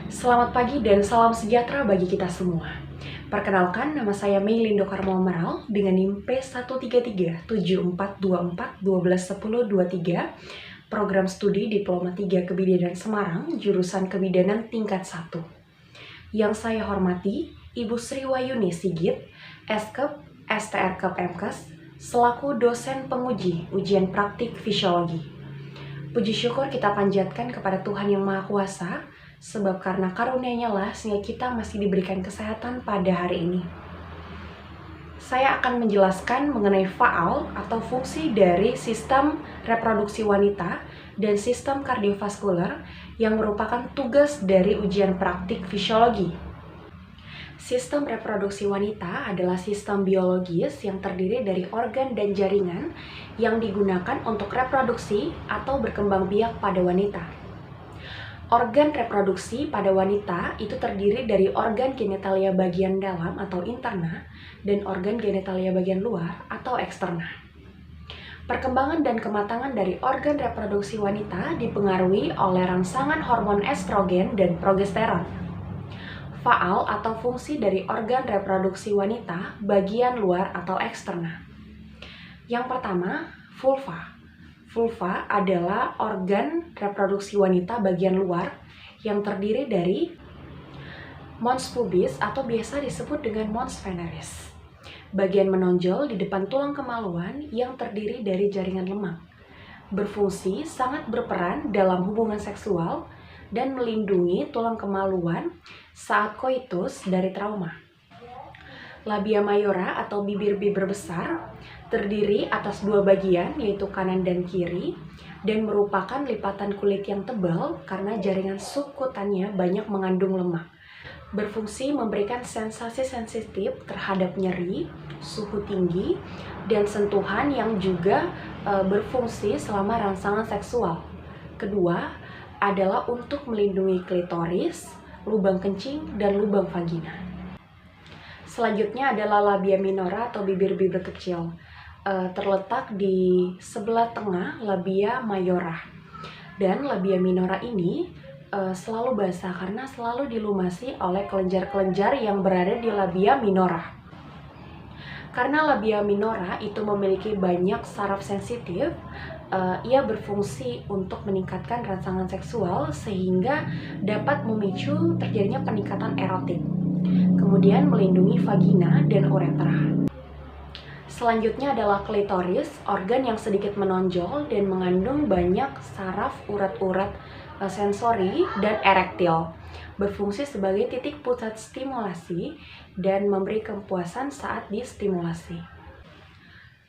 Selamat pagi dan salam sejahtera bagi kita semua. Perkenalkan, nama saya Meilindo Karmo Meral dengan NIM P137424121023, program studi Diploma 3 Kebidanan Semarang, jurusan Kebidanan tingkat 1. Yang saya hormati, Ibu Sri Wayuni Sigit, Eskep, STRKep MKes, selaku dosen penguji ujian praktik fisiologi. Puji syukur kita panjatkan kepada Tuhan Yang Maha Kuasa, sebab karena karunia-Nya lah sehingga kita masih diberikan kesehatan pada hari ini. Saya akan menjelaskan mengenai faal atau fungsi dari sistem reproduksi wanita dan sistem kardiovaskular yang merupakan tugas dari ujian praktik fisiologi. Sistem reproduksi wanita adalah sistem biologis yang terdiri dari organ dan jaringan yang digunakan untuk reproduksi atau berkembang biak pada wanita. Organ reproduksi pada wanita itu terdiri dari organ genitalia bagian dalam atau interna dan organ genitalia bagian luar atau eksterna. Perkembangan dan kematangan dari organ reproduksi wanita dipengaruhi oleh rangsangan hormon estrogen dan progesteron. Faal atau fungsi dari organ reproduksi wanita bagian luar atau eksterna. Yang pertama, vulva. Vulva adalah organ reproduksi wanita bagian luar yang terdiri dari mons pubis atau biasa disebut dengan mons veneris. Bagian menonjol di depan tulang kemaluan yang terdiri dari jaringan lemak. Berfungsi sangat berperan dalam hubungan seksual dan melindungi tulang kemaluan saat koitus dari trauma. Labia mayora atau bibir-bibir besar terdiri atas dua bagian yaitu kanan dan kiri dan merupakan lipatan kulit yang tebal karena jaringan subkutannya banyak mengandung lemak. Berfungsi memberikan sensasi sensitif terhadap nyeri, suhu tinggi, dan sentuhan yang juga berfungsi selama rangsangan seksual. Kedua adalah untuk melindungi klitoris, lubang kencing, dan lubang vagina. Selanjutnya adalah labia minora atau bibir-bibir kecil, terletak di sebelah tengah labia mayora. Dan labia minora ini selalu basah karena selalu dilumasi oleh kelenjar-kelenjar yang berada di labia minora. Karena labia minora itu memiliki banyak saraf sensitif, ia berfungsi untuk meningkatkan rangsangan seksual sehingga dapat memicu terjadinya peningkatan erotik. Kemudian melindungi vagina dan uretra. Selanjutnya adalah klitoris, organ yang sedikit menonjol dan mengandung banyak saraf urat-urat sensori dan erektil. Berfungsi sebagai titik pusat stimulasi dan memberi kepuasan saat distimulasi.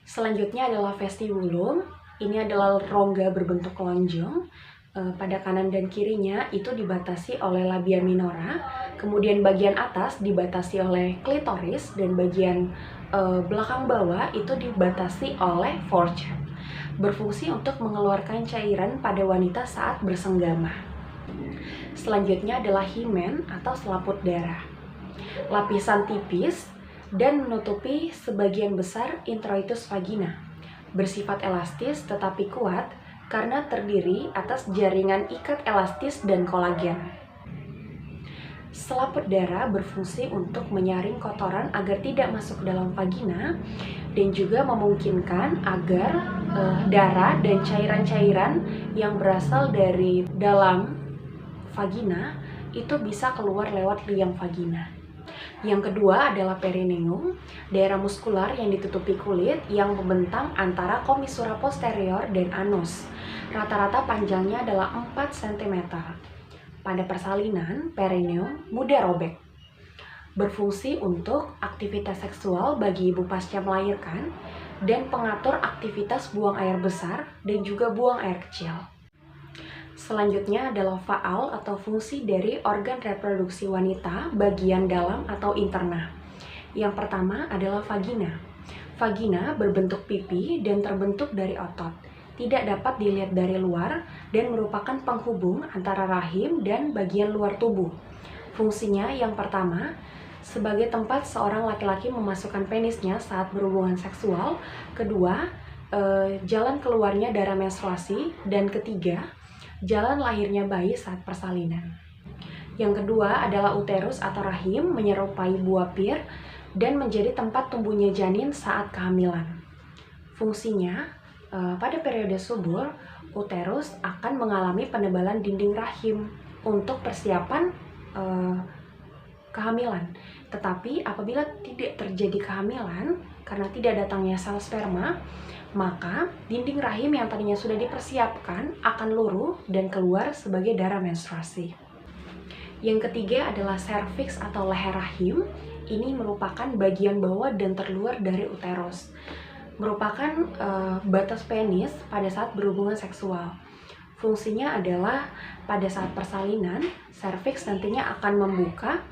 Selanjutnya adalah vestibulum. Ini adalah rongga berbentuk lonjong. Pada kanan dan kirinya itu dibatasi oleh labia minora, kemudian bagian atas dibatasi oleh klitoris dan bagian belakang bawah itu dibatasi oleh forceps. Berfungsi untuk mengeluarkan cairan pada wanita saat bersenggama. Selanjutnya adalah himen atau selaput darah. Lapisan tipis dan menutupi sebagian besar introitus vagina. Bersifat elastis tetapi kuat karena terdiri atas jaringan ikat elastis dan kolagen. Selaput darah berfungsi untuk menyaring kotoran agar tidak masuk ke dalam vagina dan juga memungkinkan agar darah dan cairan-cairan yang berasal dari dalam vagina itu bisa keluar lewat liang vagina. Yang kedua adalah perineum, daerah muskular yang ditutupi kulit yang membentang antara komisura posterior dan anus. Rata-rata panjangnya adalah 4 cm. Pada persalinan, perineum mudah robek. Berfungsi untuk aktivitas seksual bagi ibu pasca melahirkan dan pengatur aktivitas buang air besar dan juga buang air kecil. Selanjutnya adalah faal atau fungsi dari organ reproduksi wanita bagian dalam atau interna. Yang pertama adalah vagina. Vagina berbentuk pipi dan terbentuk dari otot. Tidak dapat dilihat dari luar dan merupakan penghubung antara rahim dan bagian luar tubuh. Fungsinya yang pertama, sebagai tempat seorang laki-laki memasukkan penisnya saat berhubungan seksual. Kedua, jalan keluarnya darah menstruasi. Dan ketiga, jalan lahirnya bayi saat persalinan. Yang kedua adalah uterus atau rahim, menyerupai buah pir dan menjadi tempat tumbuhnya janin saat kehamilan. Fungsinya, pada periode subur, uterus akan mengalami penebalan dinding rahim untuk persiapan kehamilan. Tetapi apabila tidak terjadi kehamilan karena tidak datangnya sel sperma, maka dinding rahim yang tadinya sudah dipersiapkan akan luruh dan keluar sebagai darah menstruasi. Yang ketiga adalah serviks atau leher rahim. Ini merupakan bagian bawah dan terluar dari uterus. Merupakan batas penis pada saat berhubungan seksual. Fungsinya adalah pada saat persalinan, serviks nantinya akan membuka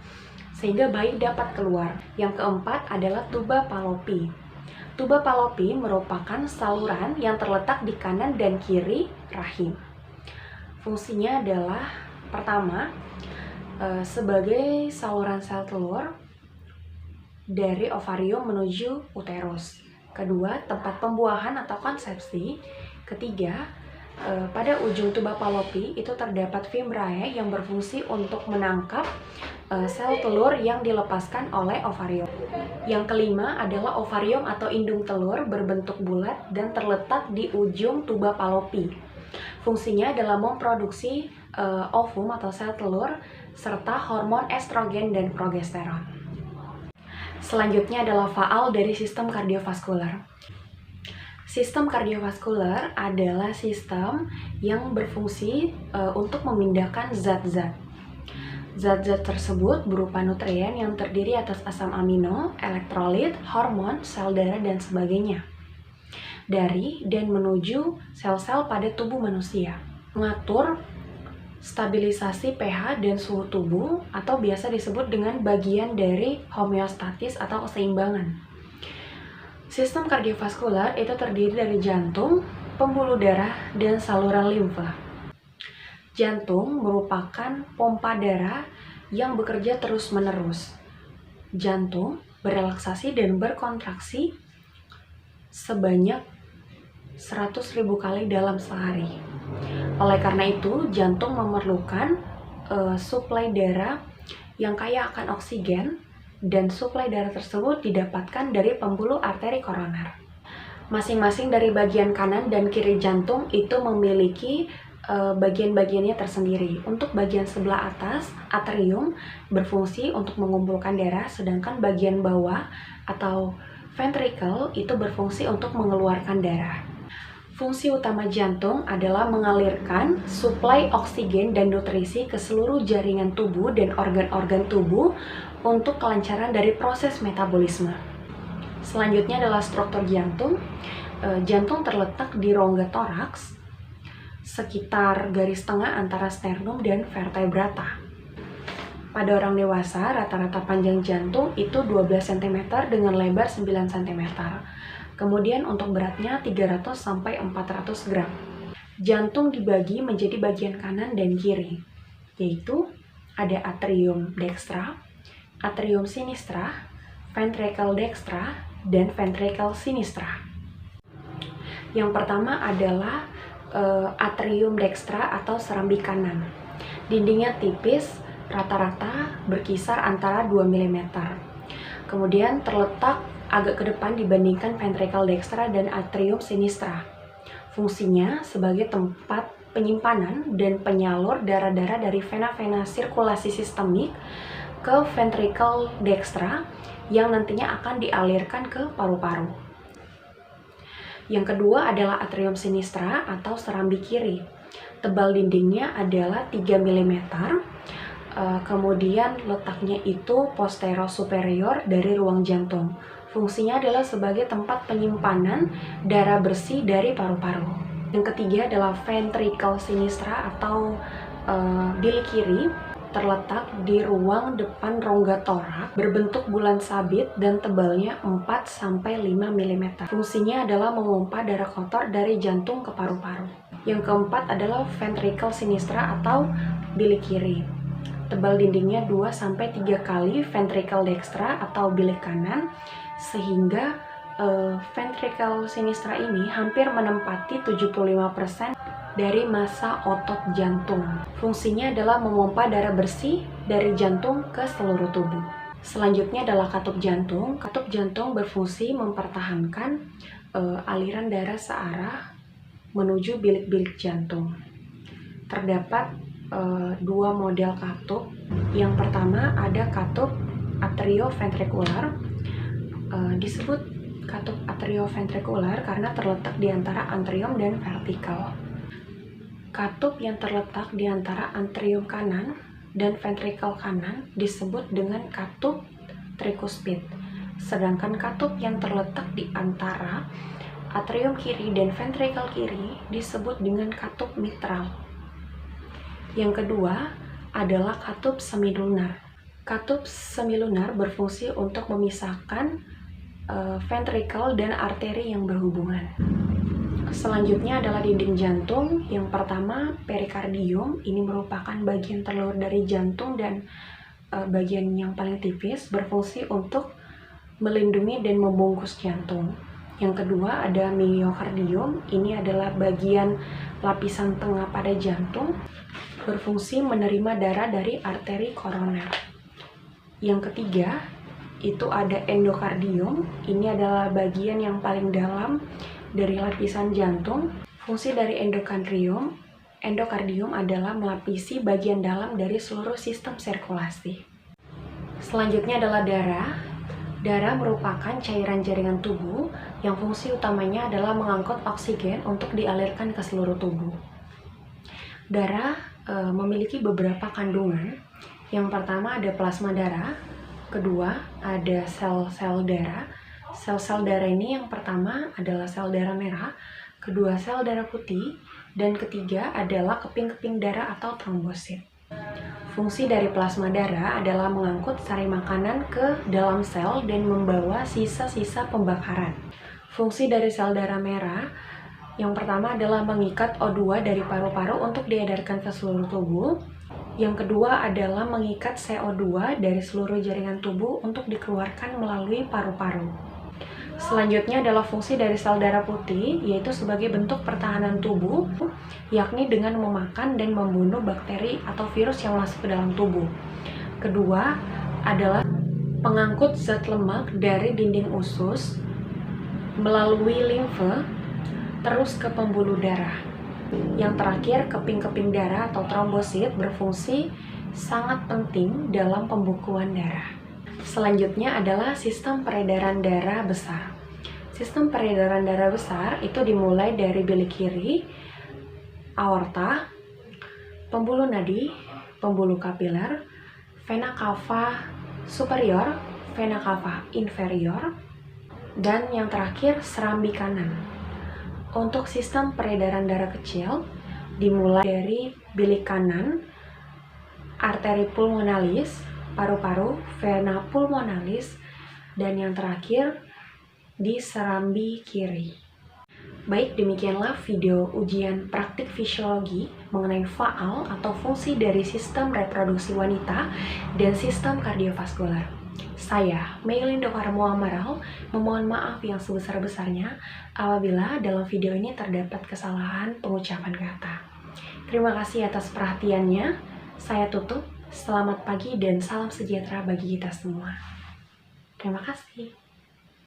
sehingga bayi dapat keluar. Yang keempat adalah tuba Fallopi. Tuba Fallopi merupakan saluran yang terletak di kanan dan kiri rahim. Fungsinya adalah pertama, sebagai saluran sel telur dari ovarium menuju uterus. Kedua, tempat pembuahan atau konsepsi. Ketiga, pada ujung tuba Fallopi itu terdapat fimbriae yang berfungsi untuk menangkap sel telur yang dilepaskan oleh ovarium. Yang kelima adalah ovarium atau indung telur berbentuk bulat dan terletak di ujung tuba Fallopi. Fungsinya adalah memproduksi ovum atau sel telur serta hormon estrogen dan progesteron. Selanjutnya adalah faal dari sistem kardiovaskular. Sistem kardiovaskular adalah sistem yang berfungsi untuk memindahkan zat-zat. Zat-zat tersebut berupa nutrien yang terdiri atas asam amino, elektrolit, hormon, sel darah, dan sebagainya. Dari dan menuju sel-sel pada tubuh manusia. Mengatur stabilisasi pH dan suhu tubuh atau biasa disebut dengan bagian dari homeostatis atau keseimbangan. Sistem kardiovaskular itu terdiri dari jantung, pembuluh darah, dan saluran limfa. Jantung merupakan pompa darah yang bekerja terus-menerus. Jantung berelaksasi dan berkontraksi sebanyak 100.000 kali dalam sehari. Oleh karena itu, jantung memerlukan suplai darah yang kaya akan oksigen, dan suplai darah tersebut didapatkan dari pembuluh arteri koroner. Masing-masing dari bagian kanan dan kiri jantung itu memiliki bagian-bagiannya tersendiri. Untuk bagian sebelah atas, atrium berfungsi untuk mengumpulkan darah, sedangkan bagian bawah atau ventricle itu berfungsi untuk mengeluarkan darah. Fungsi utama jantung adalah mengalirkan suplai oksigen dan nutrisi ke seluruh jaringan tubuh dan organ-organ tubuh untuk kelancaran dari proses metabolisme. Selanjutnya adalah struktur jantung. Jantung terletak di rongga toraks, sekitar garis tengah antara sternum dan vertebrata. Pada orang dewasa, rata-rata panjang jantung itu 12 cm dengan lebar 9 cm. Kemudian untuk beratnya 300 sampai 400 gram. Jantung dibagi menjadi bagian kanan dan kiri, yaitu ada atrium dextra, atrium sinistra, ventricle dextra, dan ventricle sinistra. Yang pertama adalah atrium dextra atau serambi kanan. Dindingnya tipis, rata-rata berkisar antara 2 mm. Kemudian terletak agak ke depan dibandingkan ventricle dextra dan atrium sinistra. Fungsinya sebagai tempat penyimpanan dan penyalur darah-darah dari vena-vena sirkulasi sistemik ke ventricle dextra yang nantinya akan dialirkan ke paru-paru. Yang kedua adalah atrium sinistra atau serambi kiri. Tebal dindingnya adalah 3 mm. Kemudian letaknya itu posterior-superior dari ruang jantung. Fungsinya adalah sebagai tempat penyimpanan darah bersih dari paru-paru. Yang ketiga adalah ventricle sinistra atau bilik kiri, terletak di ruang depan rongga torak, berbentuk bulan sabit dan tebalnya 4-5 mm. Fungsinya adalah memompa darah kotor dari jantung ke paru-paru. Yang keempat adalah ventricle sinistra atau bilik kiri. Tebal dindingnya 2-3 kali ventricle dextra atau bilik kanan, sehingga ventricle sinistra ini hampir menempati 75% dari massa otot jantung. Fungsinya adalah memompa darah bersih dari jantung ke seluruh tubuh. Selanjutnya adalah katup jantung. Katup jantung berfungsi mempertahankan aliran darah searah menuju bilik-bilik jantung. Terdapat dua model katup. Yang pertama ada katup atrioventrikular. Disebut katup atrioventrikular karena terletak di antara antrium dan vertikal. Katup yang terletak di antara antrium kanan dan ventrikel kanan disebut dengan katup trikuspid. Sedangkan katup yang terletak di antara atrium kiri dan ventrikel kiri disebut dengan katup mitral. Yang kedua adalah katup semilunar. Katup semilunar berfungsi untuk memisahkan ventrikel dan arteri yang berhubungan. Selanjutnya adalah dinding jantung. Yang pertama, perikardium. Ini merupakan bagian terluar dari jantung dan bagian yang paling tipis, berfungsi untuk melindungi dan membungkus jantung. Yang kedua ada miokardium. Ini adalah bagian lapisan tengah pada jantung, berfungsi menerima darah dari arteri koroner. Yang ketiga itu ada endokardium. Ini adalah bagian yang paling dalam dari lapisan jantung. Fungsi dari endokardium adalah melapisi bagian dalam dari seluruh sistem sirkulasi. Selanjutnya adalah darah. Darah merupakan cairan jaringan tubuh yang fungsi utamanya adalah mengangkut oksigen untuk dialirkan ke seluruh tubuh. Darah memiliki beberapa kandungan. Yang pertama ada plasma darah, kedua ada sel-sel darah. Sel-sel darah ini yang pertama adalah sel darah merah, kedua sel darah putih, dan ketiga adalah keping-keping darah atau trombosit. Fungsi dari plasma darah adalah mengangkut sari makanan ke dalam sel dan membawa sisa-sisa pembakaran. Fungsi dari sel darah merah yang pertama adalah mengikat O2 dari paru-paru untuk diedarkan ke seluruh tubuh. Yang kedua adalah mengikat CO2 dari seluruh jaringan tubuh untuk dikeluarkan melalui paru-paru. Selanjutnya adalah fungsi dari sel darah putih, yaitu sebagai bentuk pertahanan tubuh, yakni dengan memakan dan membunuh bakteri atau virus yang masuk ke dalam tubuh. Kedua adalah pengangkut zat lemak dari dinding usus melalui limfe terus ke pembuluh darah. Yang terakhir, keping-keping darah atau trombosit berfungsi sangat penting dalam pembukuan darah. Selanjutnya adalah sistem peredaran darah besar. Sistem peredaran darah besar itu dimulai dari bilik kiri, aorta, pembuluh nadi, pembuluh kapiler, vena cava superior, vena cava inferior, dan yang terakhir serambi kanan. Untuk sistem peredaran darah kecil dimulai dari bilik kanan, arteri pulmonalis, paru-paru, vena pulmonalis, dan yang terakhir di serambi kiri. Baik, demikianlah video ujian praktik fisiologi mengenai faal atau fungsi dari sistem reproduksi wanita dan sistem kardiovaskular. Saya, Meilin Dokarmo Amaral, memohon maaf yang sebesar-besarnya apabila dalam video ini terdapat kesalahan pengucapan kata. Terima kasih atas perhatiannya. Saya tutup. Selamat pagi dan salam sejahtera bagi kita semua. Terima kasih.